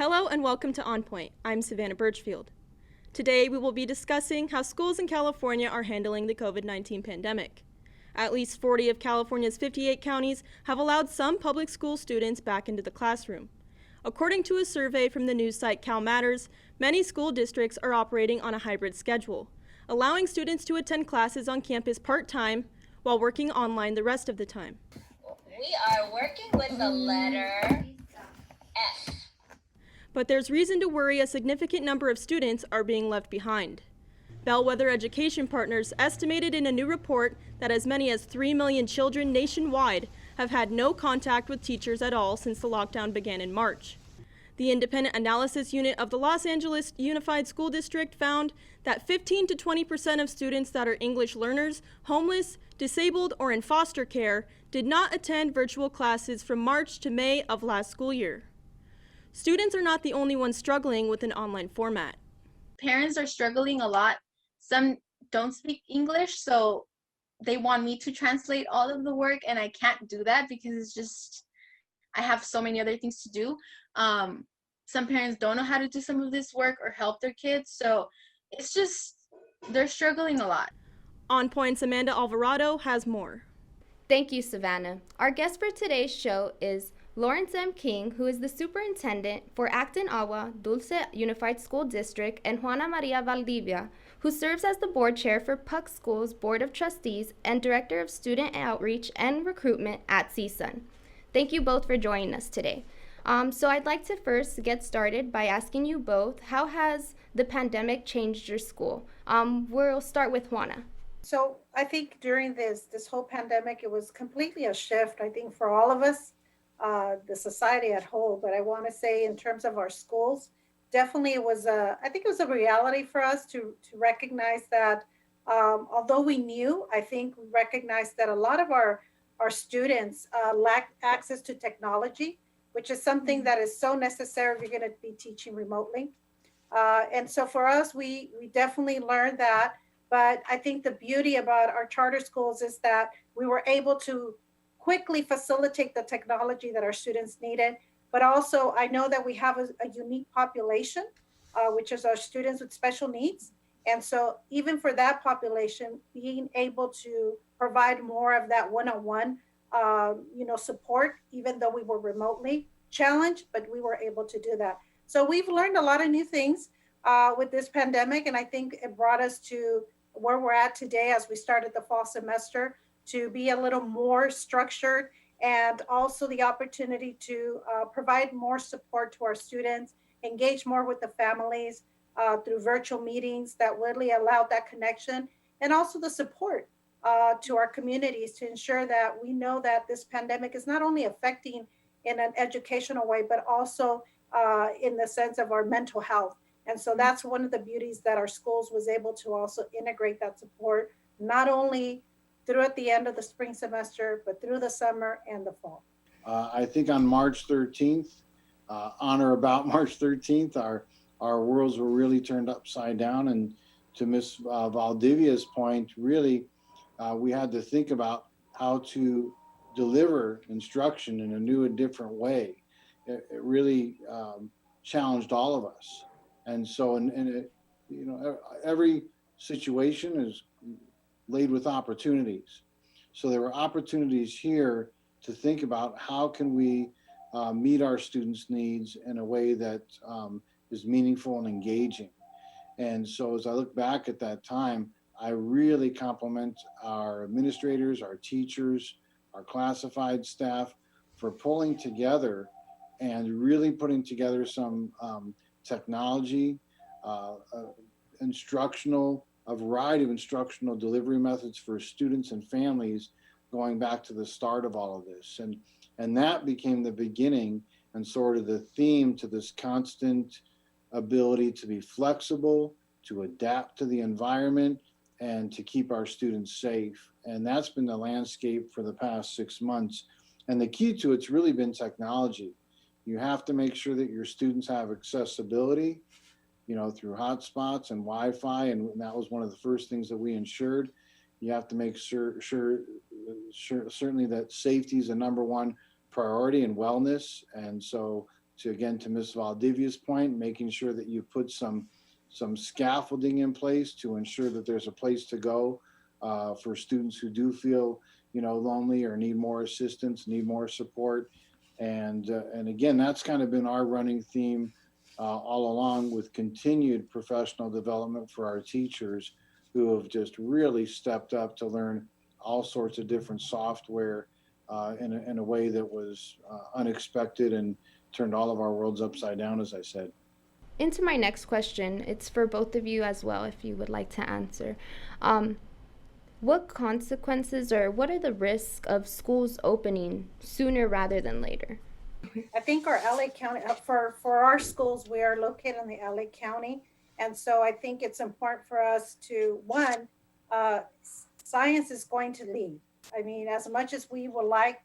Hello and welcome to On Point. I'm Savannah Birchfield. Today we will be discussing how schools in California are handling the COVID-19 pandemic. At least 40 of California's 58 counties have allowed some public school students back into the classroom. According to a survey from the news site Cal Matters, many school districts are operating on a hybrid schedule, allowing students to attend classes on campus part-time while working online the rest of the time. We are working with the letter F. But there's reason to worry a significant number of students are being left behind. Bellwether Education Partners estimated in a new report that as many as 3 million children nationwide have had no contact with teachers at all since the lockdown began in March. The Independent Analysis Unit of the Los Angeles Unified School District found that 15 to 20% of students that are English learners, homeless, disabled, or in foster care did not attend virtual classes from March to May of last school year. Students are not the only ones struggling with an online format. Parents are struggling a lot. Some don't speak English, so they want me to translate all of the work, and I can't do that because it's just, I have so many other things to do. Some parents don't know how to do some of this work or help their kids, so it's just, they're struggling a lot. On Point's Amanda Alvarado has more. Thank you, Savannah. Our guest for today's show is Lawrence M. King, who is the superintendent for Acton Agua Dulce Unified School District, and Juana Maria Valdivia, who serves as the board chair for Puck School's Board of Trustees and Director of Student Outreach and Recruitment at CSUN. Thank you both for joining us today. So I'd like to first get started by asking you both, how has the pandemic changed your school? We'll start with Juana. So I think during this whole pandemic, it was completely a shift, I think, for all of us. The society at whole, but I want to say in terms of our schools, definitely it was I think it was a reality for us to recognize that although we knew, I think we recognized that a lot of our students lack access to technology, which is something that is so necessary if you're going to be teaching remotely. And so for us, we definitely learned that, but I think the beauty about our charter schools is that we were able to quickly facilitate the technology that our students needed. But also, I know that we have a unique population, which is our students with special needs. And so even for that population, being able to provide more of that one-on-one, support, even though we were remotely challenged, but we were able to do that. So we've learned a lot of new things with this pandemic. And I think it brought us to where we're at today as we started the fall semester, to be a little more structured, and also the opportunity to provide more support to our students, engage more with the families through virtual meetings that really allowed that connection, and also the support to our communities to ensure that we know that this pandemic is not only affecting in an educational way, but also in the sense of our mental health. And so that's one of the beauties that our schools was able to also integrate that support, not only through at the end of the spring semester, but through the summer and the fall. I think on March 13th, on or about March 13th, our worlds were really turned upside down. And to Ms. Valdivia's point, really, we had to think about how to deliver instruction in a new and different way. It really challenged all of us. And so, every situation is laid with opportunities. So there were opportunities here to think about how can we meet our students' needs in a way that is meaningful and engaging. And so as I look back at that time, I really compliment our administrators, our teachers, our classified staff for pulling together and really putting together some technology, a variety of instructional delivery methods for students and families going back to the start of all of this. And that became the beginning and sort of the theme to this constant ability to be flexible, to adapt to the environment, and to keep our students safe. And that's been the landscape for the past 6 months. And the key to it's really been technology. You have to make sure that your students have accessibility, through hotspots and Wi-Fi, and that was one of the first things that we ensured. You have to make sure certainly that safety is the number one priority and wellness. And so again, to Ms. Valdivia's point, making sure that you put some scaffolding in place to ensure that there's a place to go for students who do feel, lonely or need more assistance, need more support. And again, that's kind of been our running theme all along, with continued professional development for our teachers, who have just really stepped up to learn all sorts of different software in a way that was unexpected and turned all of our worlds upside down, as I said. Into my next question, it's for both of you as well, if you would like to answer. What consequences or what are the risks of schools opening sooner rather than later? I think our LA County, for our schools, we are located in the LA County. And so I think it's important for us to, one, science is going to lead. I mean, as much as we would like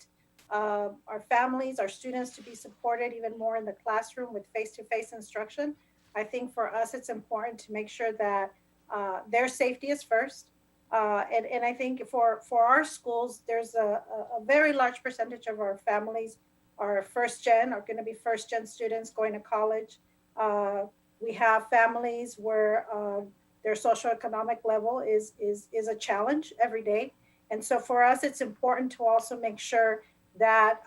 our families, our students to be supported even more in the classroom with face-to-face instruction, I think for us, it's important to make sure that their safety is first. And I think for our schools, there's a very large percentage of our families are going to be first gen students going to college. We have families where their socioeconomic level is a challenge every day. And so for us, it's important to also make sure that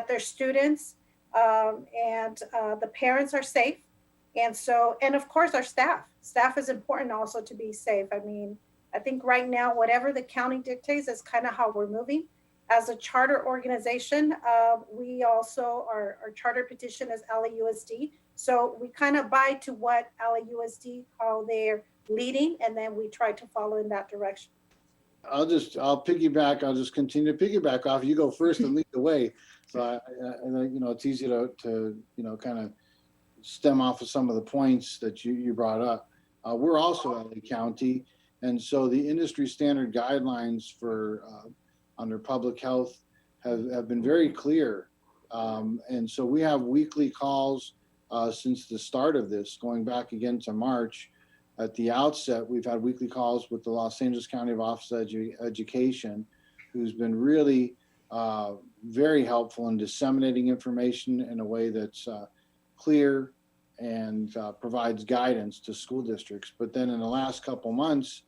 their students and the parents are safe. And of course, our staff is important also to be safe. I mean, I think right now, whatever the county dictates is kind of how we're moving. As a charter organization, we also, our charter petition is LAUSD. So we kind of buy to what LAUSD, how they're leading, and then we try to follow in that direction. I'll piggyback. I'll just continue to piggyback off. You go first and lead the way. So, it's easy to kind of stem off of some of the points that you brought up. We're also LA County. And so the industry standard guidelines for under public health have been very clear. And so we have weekly calls since the start of this, going back again to March. At the outset, we've had weekly calls with the Los Angeles County Office of Education, who's been really very helpful in disseminating information in a way that's clear and provides guidance to school districts. But then in the last couple months,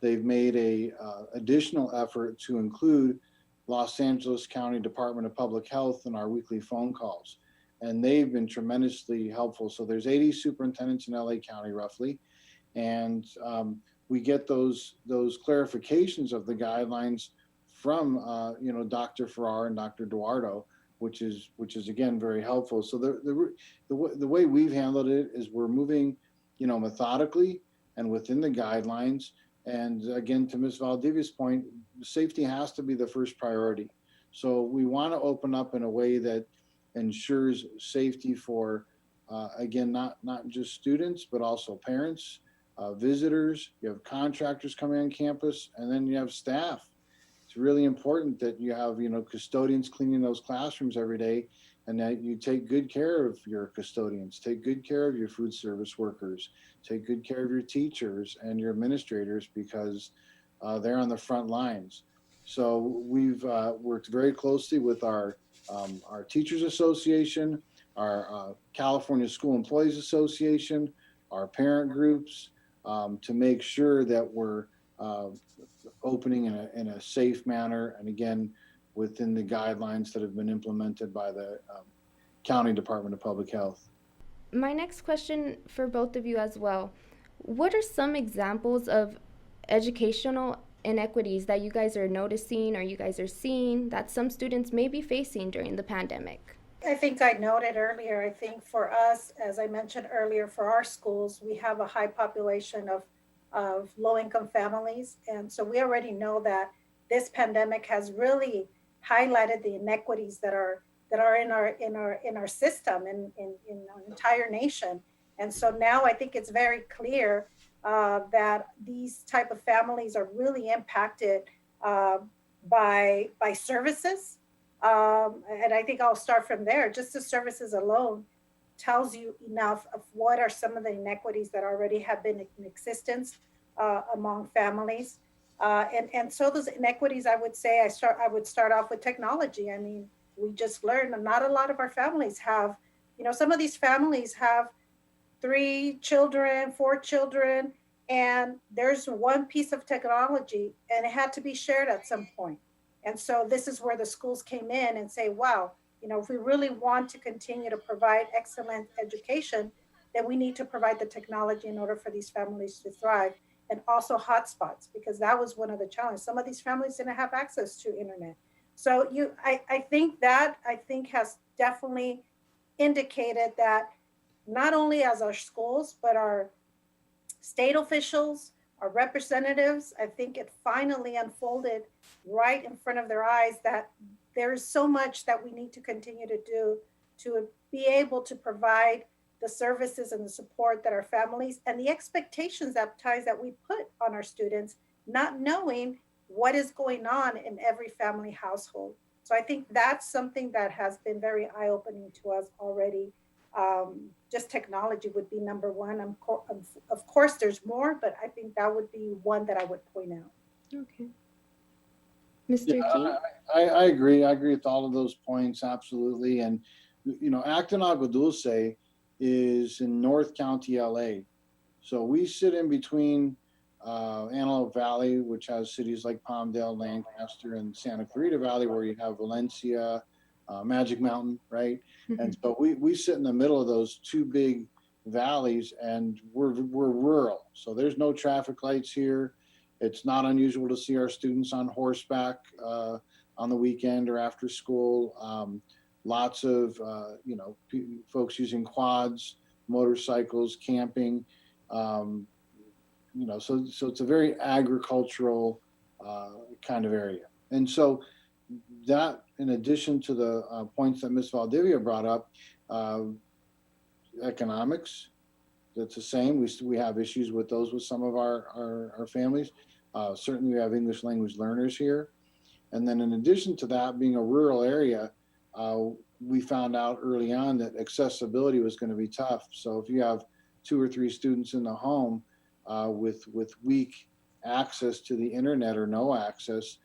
they've made a additional effort to include Los Angeles County Department of Public Health in our weekly phone calls. And they've been tremendously helpful. So there's 80 superintendents in LA County roughly. And we get those clarifications of the guidelines from Dr. Farrar and Dr. Eduardo, which is again very helpful. So the way we've handled it is we're moving, methodically and within the guidelines. And again, to Ms. Valdivia's point, safety has to be the first priority. So we want to open up in a way that ensures safety for, again, not just students, but also parents, visitors. You have contractors coming on campus, and then you have staff. It's really important that you have, custodians cleaning those classrooms every day, and that you take good care of your custodians, take good care of your food service workers, take good care of your teachers and your administrators, because they're on the front lines. So we've worked very closely with our Teachers Association, our California School Employees Association, our parent groups, to make sure that we're opening in a safe manner, and again, within the guidelines that have been implemented by the County Department of Public Health. My next question for both of you as well. What are some examples of educational inequities that you guys are noticing or you guys are seeing that some students may be facing during the pandemic? I think I noted earlier, I think for us, as I mentioned earlier, for our schools, we have a high population of low-income families. And so we already know that this pandemic has really highlighted the inequities that are in our system in our entire nation. And so now I think it's very clear that these type of families are really impacted by services. And I think I'll start from there. Just the services alone tells you enough of what are some of the inequities that already have been in existence among families. And so those inequities, I would say, I would start off with technology. I mean, we just learned not a lot of our families have some of these families have 3 children, 4 children, and there's one piece of technology and it had to be shared at some point. And so this is where the schools came in and say, wow, if we really want to continue to provide excellent education, then we need to provide the technology in order for these families to thrive. And also hotspots, because that was one of the challenges. Some of these families didn't have access to internet. So I think has definitely indicated that not only as our schools, but our state officials, our representatives, I think it finally unfolded right in front of their eyes that there is so much that we need to continue to do to be able to provide the services and the support that our families and the expectations that we put on our students, not knowing what is going on in every family household. So I think that's something that has been very eye-opening to us already. Just technology would be number one. Of course, there's more, but I think that would be one that I would point out. Okay. Mr. Key? I agree. I agree with all of those points, absolutely. And, Acton Agua Dulce is in North County, LA. So we sit in between Antelope Valley, which has cities like Palmdale, Lancaster, and Santa Clarita Valley, where you have Valencia, Magic Mountain, right? Mm-hmm. And so we sit in the middle of those two big valleys, and we're rural. So there's no traffic lights here. It's not unusual to see our students on horseback on the weekend or after school. Lots of folks using quads, motorcycles, camping. So it's a very agricultural kind of area. And so that, in addition to the points that Ms. Valdivia brought up, economics, that's the same. We have issues with those with some of our families. Certainly we have English language learners here. And then in addition to that, being a rural area, we found out early on that accessibility was going to be tough. So if you have 2 or 3 students in the home with weak access to the internet or no access,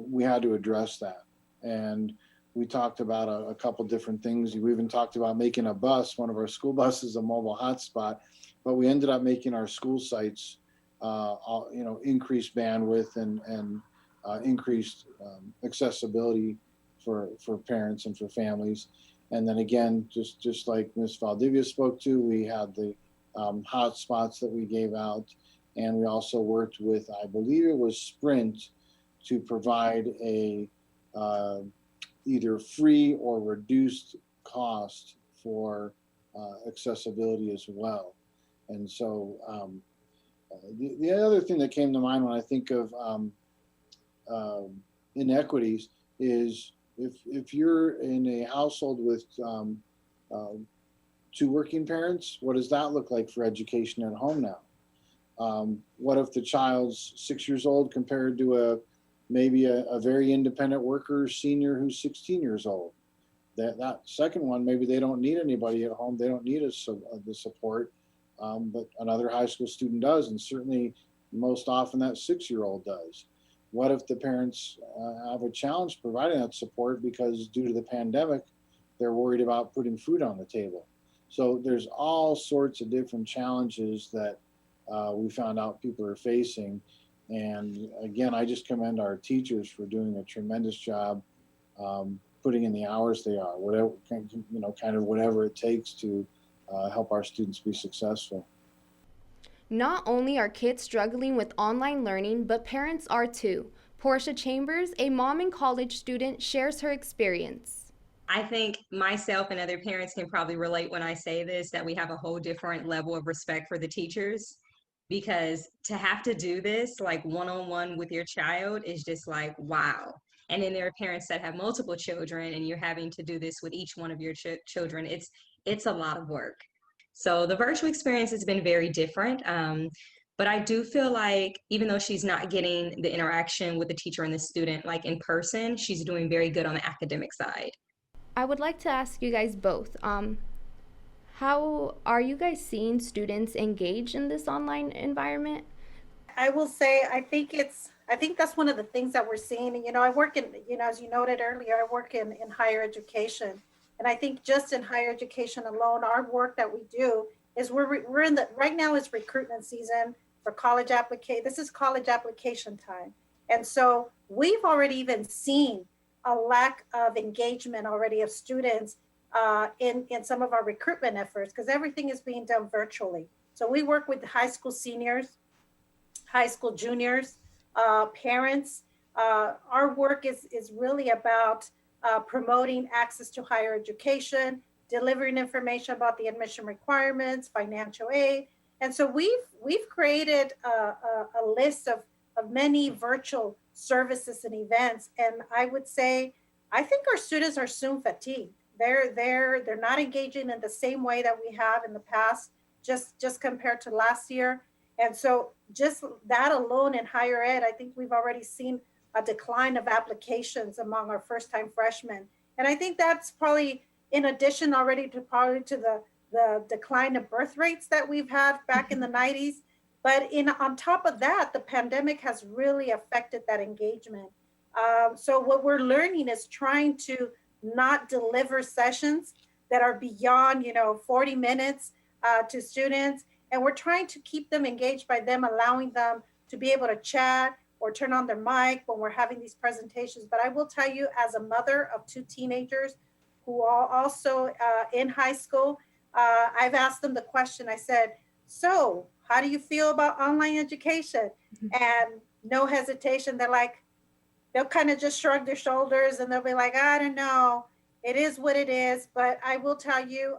we had to address that. And we talked about a couple different things. We even talked about making a bus, one of our school buses, a mobile hotspot, but we ended up making our school sites, increased bandwidth and increased accessibility for parents and for families. And then again, just like Ms. Valdivia spoke to, we had the hotspots that we gave out. And we also worked with, I believe it was Sprint, to provide a either free or reduced cost for accessibility as well. And so the other thing that came to mind when I think of inequities is if you're in a household with 2 working parents, what does that look like for education at home now? What if the child's 6 years old compared to maybe a very independent worker senior who's 16 years old? That second one, maybe they don't need anybody at home. They don't need the support, but another high school student does, and certainly most often that 6-year-old does. What if the parents have a challenge providing that support because due to the pandemic, they're worried about putting food on the table? So there's all sorts of different challenges that we found out people are facing. And again, I just commend our teachers for doing a tremendous job putting in the hours they are, whatever, kind of whatever it takes to help our students be successful. Not only are kids struggling with online learning, but parents are too. Portia Chambers, a mom and college student, shares her experience. I think myself and other parents can probably relate when I say this, that we have a whole different level of respect for the teachers, because to have to do this like one-on-one with your child is just like, wow. And then there are parents that have multiple children and you're having to do this with each one of your children. It's a lot of work. So the virtual experience has been very different. But I do feel like even though she's not getting the interaction with the teacher and the student like in person, she's doing very good on the academic side. I would like to ask you guys both, how are you guys seeing students engage in this online environment? I will say, I think that's one of the things that we're seeing. I work in, as you noted earlier, I work in higher education. And I think just in higher education alone, our work that we do is we're in the right now is recruitment season for college application. This is college application time. And so we've already even seen a lack of engagement already of students in some of our recruitment efforts because everything is being done virtually. So we work with high school seniors, high school juniors, parents. Our work is really about promoting access to higher education, delivering information about the admission requirements, financial aid. And so we've created a list of many virtual services and events. And I would say, I think our students are soon fatigued. They're not engaging in the same way that we have in the past, just compared to last year. And so just that alone in higher ed, I think we've already seen a decline of applications among our first time freshmen. And I think that's probably in addition already to the decline of birth rates that we've had back in the 90s. But on top of that, the pandemic has really affected that engagement. So what we're learning is trying to not deliver sessions that are beyond 40 minutes to students. And we're trying to keep them engaged by them, allowing them to be able to chat or turn on their mic when we're having these presentations. But I will tell you, as a mother of two teenagers who are also in high school, I've asked them the question. I said, so how do you feel about online education? And no hesitation, they'll kind of just shrug their shoulders and they'll be like, I don't know, it is what it is. But I will tell you,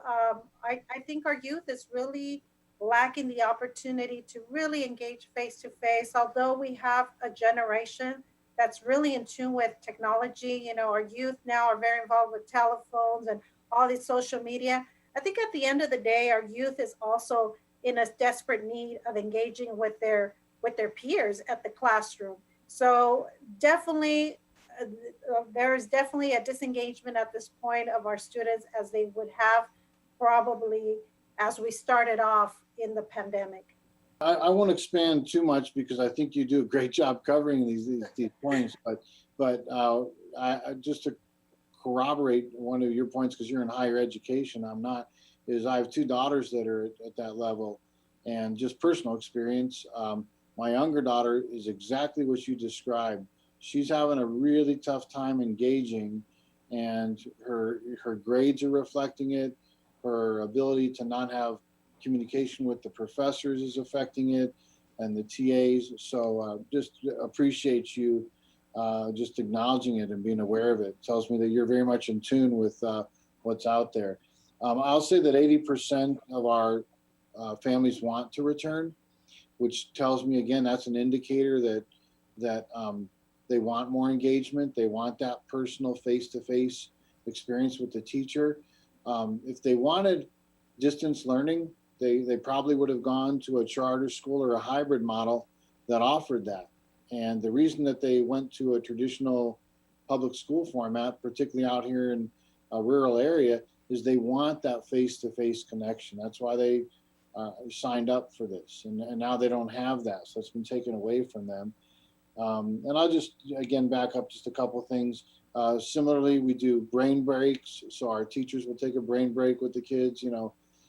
I think our youth is really lacking the opportunity to really engage face to face. Although we have a generation that's really in tune with technology, our youth now are very involved with telephones and all these social media. I think at the end of the day, our youth is also in a desperate need of engaging with their peers at the classroom. So definitely, there is definitely a disengagement at this point of our students as they would have probably as we started off in the pandemic. I won't expand too much because I think you do a great job covering these points. But just to corroborate one of your points, because you're in higher education, I'm not. Is I have two daughters that are at that level, and just personal experience. My younger daughter is exactly what you described. She's having a really tough time engaging, and her grades are reflecting it. Her ability to not have communication with the professors is affecting it, and the TAs. So just appreciate you just acknowledging it and being aware of it. It tells me that you're very much in tune with what's out there. I'll say that 80% of our families want to return, which tells me, again, that's an indicator that they want more engagement. They want that personal face-to-face experience with the teacher. If they wanted distance learning, they probably would have gone to a charter school or a hybrid model that offered that. And the reason that they went to a traditional public school format, particularly out here in a rural area, is they want that face-to-face connection. That's why they signed up for this. And now they don't have that. So it's been taken away from them. And I'll just, again, back up just a couple of things. Similarly, we do brain breaks. So our teachers will take a brain break with the kids,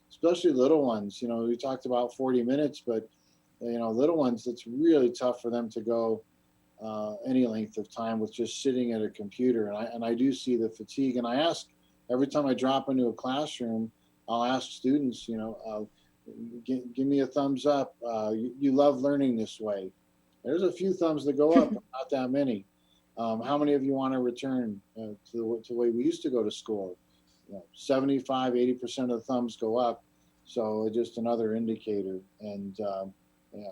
especially little ones. We talked about 40 minutes, but, little ones, it's really tough for them to go any length of time with just sitting at a computer. And I do see the fatigue. And I ask, every time I drop into a classroom, I'll ask students, give me a thumbs up. You love learning this way. There's a few thumbs that go up, but not that many. How many of you want to return to the way we used to go to school? 75, 80% of the thumbs go up. So just another indicator. And yeah.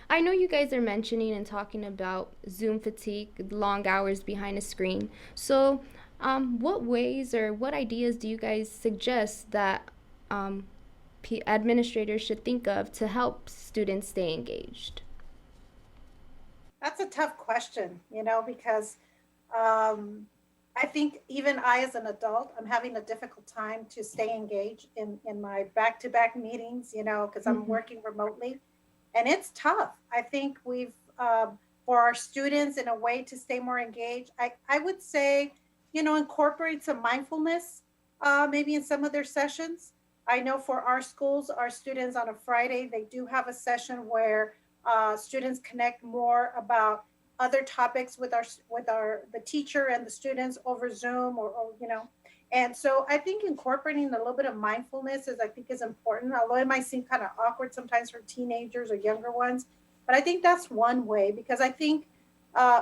I know you guys are mentioning and talking about Zoom fatigue, long hours behind a screen. So what ways or what ideas do you guys suggest that administrators should think of to help students stay engaged? That's a tough question, because I think even I, as an adult, I'm having a difficult time to stay engaged in my back-to-back meetings, because I'm working remotely. And it's tough. I think we've, for our students, in a way to stay more engaged, I would say, incorporate some mindfulness maybe in some of their sessions. I know for our schools, our students on a Friday, they do have a session where students connect more about other topics with our the teacher and the students over Zoom or you know. And so I think incorporating a little bit of mindfulness is I think is important, although it might seem kind of awkward sometimes for teenagers or younger ones. But I think that's one way because I think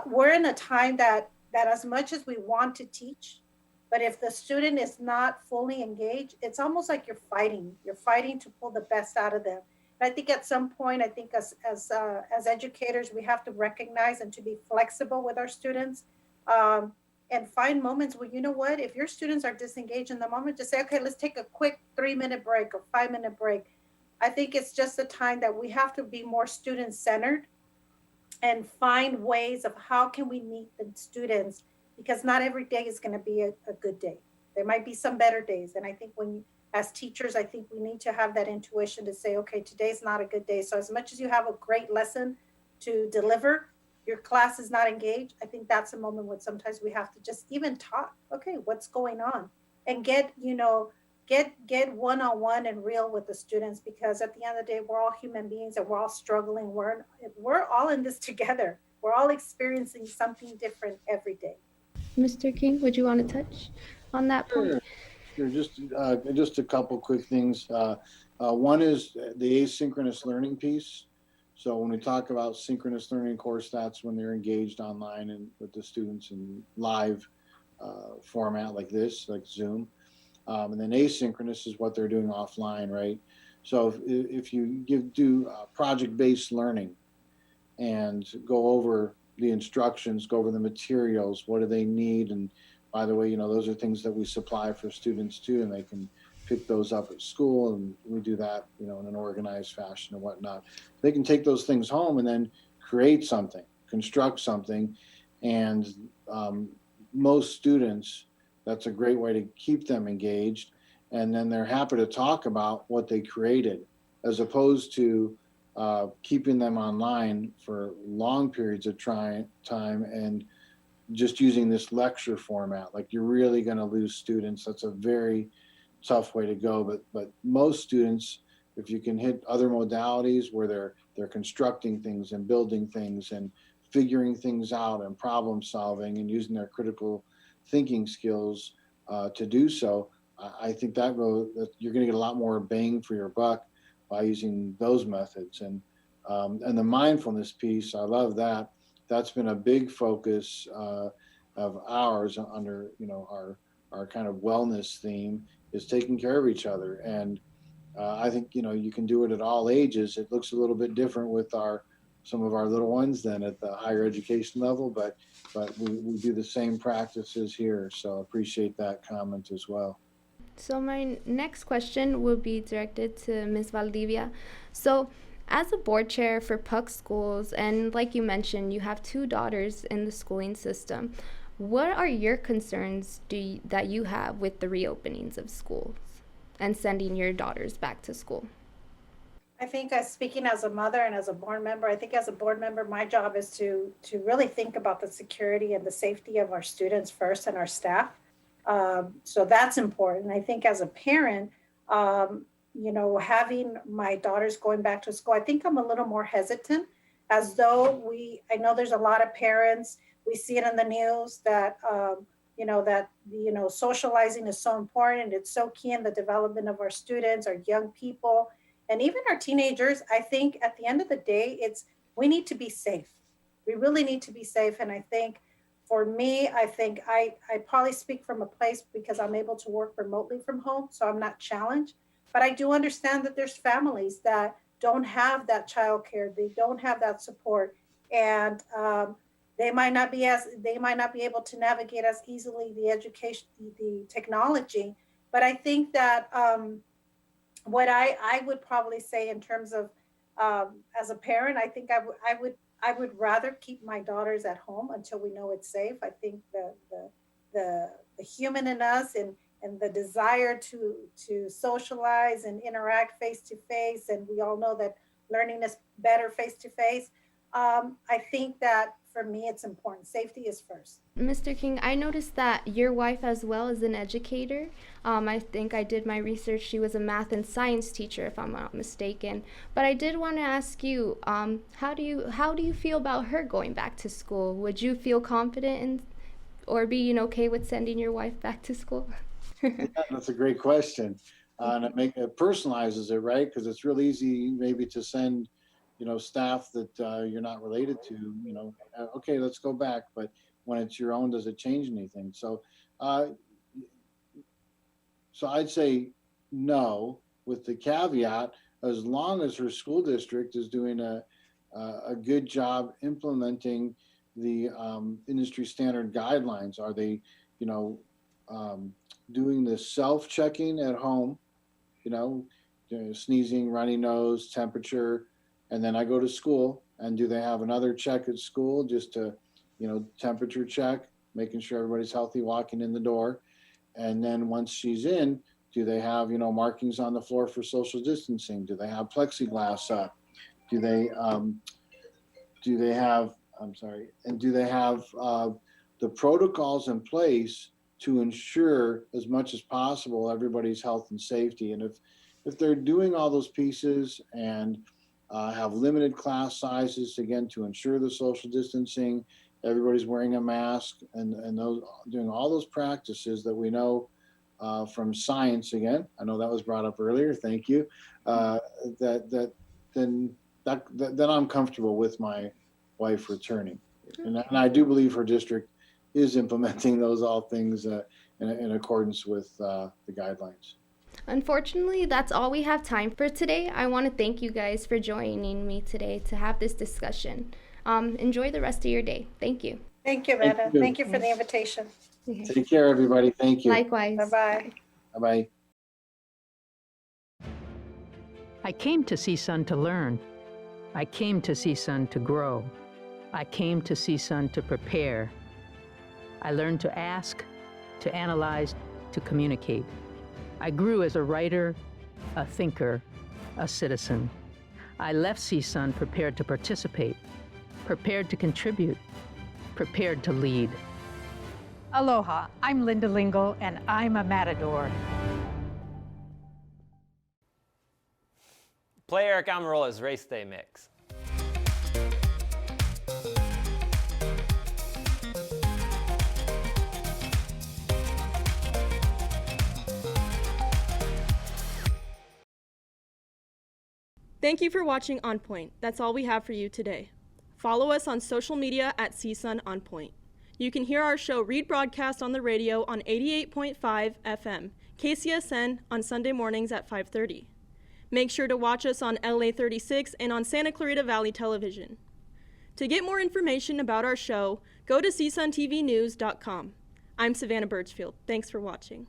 we're in a time that as much as we want to teach, but if the student is not fully engaged, it's almost like you're fighting. You're fighting to pull the best out of them. And I think at some point, I think as educators, we have to recognize and to be flexible with our students, and find moments where you know what, if your students are disengaged in the moment, just say, okay, let's take a quick 3-minute break or 5-minute break. I think it's just a time that we have to be more student centered and find ways of how can we meet the students, because not every day is going to be a good day. There might be some better days. And I think as teachers, I think we need to have that intuition to say, okay, today's not a good day. So as much as you have a great lesson to deliver, your class is not engaged. I think that's a moment when sometimes we have to just even talk, okay, what's going on, and get one-on-one and real with the students, because at the end of the day, we're all human beings and we're all struggling. We're all in this together. We're all experiencing something different every day. Mr. King, would you want to touch on that point? Sure. Sure. Just a couple quick things. One is the asynchronous learning piece. So when we talk about synchronous learning, of course, that's when they're engaged online and with the students in live format like this, like Zoom. And then asynchronous is what they're doing offline, right? So if you do project-based learning and go over the instructions, go over the materials, what do they need? And by the way, you know, those are things that we supply for students too, and they can pick those up at school, and we do that, you know, in an organized fashion and whatnot. They can take those things home and then create something, construct something, and most students, that's a great way to keep them engaged, and then they're happy to talk about what they created, as opposed to keeping them online for long periods of time and just using this lecture format. Like, you're really going to lose students. That's a very tough way to go. But most students, if you can hit other modalities where they're constructing things and building things and figuring things out and problem solving and using their critical thinking skills to do so, I think that you're going to get a lot more bang for your buck by using those methods. And the mindfulness piece, I love that. That's been a big focus of ours under, you know, our kind of wellness theme, is taking care of each other. And I think, you know, you can do it at all ages. It looks a little bit different with some of our little ones than at the higher education level, but we do the same practices here. So appreciate that comment as well. So my next question will be directed to Ms. Valdivia. So as a board chair for Puck Schools, and like you mentioned, you have 2 daughters in the schooling system, what are your concerns that you have with the reopenings of schools and sending your daughters back to school? I think, as speaking as a mother and as a board member, I think as a board member, my job is to really think about the security and the safety of our students first and our staff. So that's important. I think as a parent, you know, having my daughters going back to school, I think I'm a little more hesitant, as though I know there's a lot of parents, we see it in the news that, you know, socializing is so important. It's so key in the development of our students, our young people, and even our teenagers. I think at the end of the day, we need to be safe. We really need to be safe. And I think for me, I think I probably speak from a place because I'm able to work remotely from home, so I'm not challenged. But I do understand that there's families that don't have that childcare, they don't have that support, and they might not be able to navigate as easily the education, the technology. But I think that what I would probably say in terms of as a parent, I think I would rather keep my daughters at home until we know it's safe. I think the human in us and the desire to socialize and interact face to face, and we all know that learning is better face to face. I think that for me, it's important. Safety is first. Mr. King, I noticed that your wife as well is an educator. I think I did my research. She was a math and science teacher, if I'm not mistaken. But I did want to ask you, how do you feel about her going back to school? Would you feel confident in, or be okay with sending your wife back to school? Yeah, that's a great question. And it personalizes it, right? Because it's real easy maybe to send, staff that you're not related to, okay, let's go back. But when it's your own, does it change anything? So I'd say no, with the caveat, as long as her school district is doing a good job implementing the industry standard guidelines. Are they, doing the self-checking at home, sneezing, runny nose, temperature, and then I go to school, and do they have another check at school just to, temperature check, making sure everybody's healthy walking in the door. And then once she's in, do they have, markings on the floor for social distancing? Do they have plexiglass up? Do they have, and do they have the protocols in place to ensure as much as possible everybody's health and safety? And if they're doing all those pieces and have limited class sizes, again, to ensure the social distancing, everybody's wearing a mask, and those doing all those practices that we know from science, again, I know that was brought up earlier, thank you, then I'm comfortable with my wife returning. And I do believe her district is implementing those all things in accordance with the guidelines. Unfortunately, that's all we have time for today. I want to thank you guys for joining me today to have this discussion. Enjoy the rest of your day. Thank you. Thank you, Veda. Thank you for the invitation. Take care, everybody. Thank you. Likewise. Bye-bye. Bye-bye. I came to CSUN to learn. I came to CSUN to grow. I came to CSUN to prepare. I learned to ask, to analyze, to communicate. I grew as a writer, a thinker, a citizen. I left CSUN prepared to participate, prepared to contribute, prepared to lead. Aloha, I'm Linda Lingle, and I'm a matador. Play Eric Amarola's Race Day Mix. Thank you for watching On Point. That's all we have for you today. Follow us on social media at CSUN On Point. You can hear our show rebroadcast on the radio on 88.5 FM, KCSN, on Sunday mornings at 5:30. Make sure to watch us on LA 36 and on Santa Clarita Valley Television. To get more information about our show, go to CSUNTVnews.com. I'm Savannah Birchfield. Thanks for watching.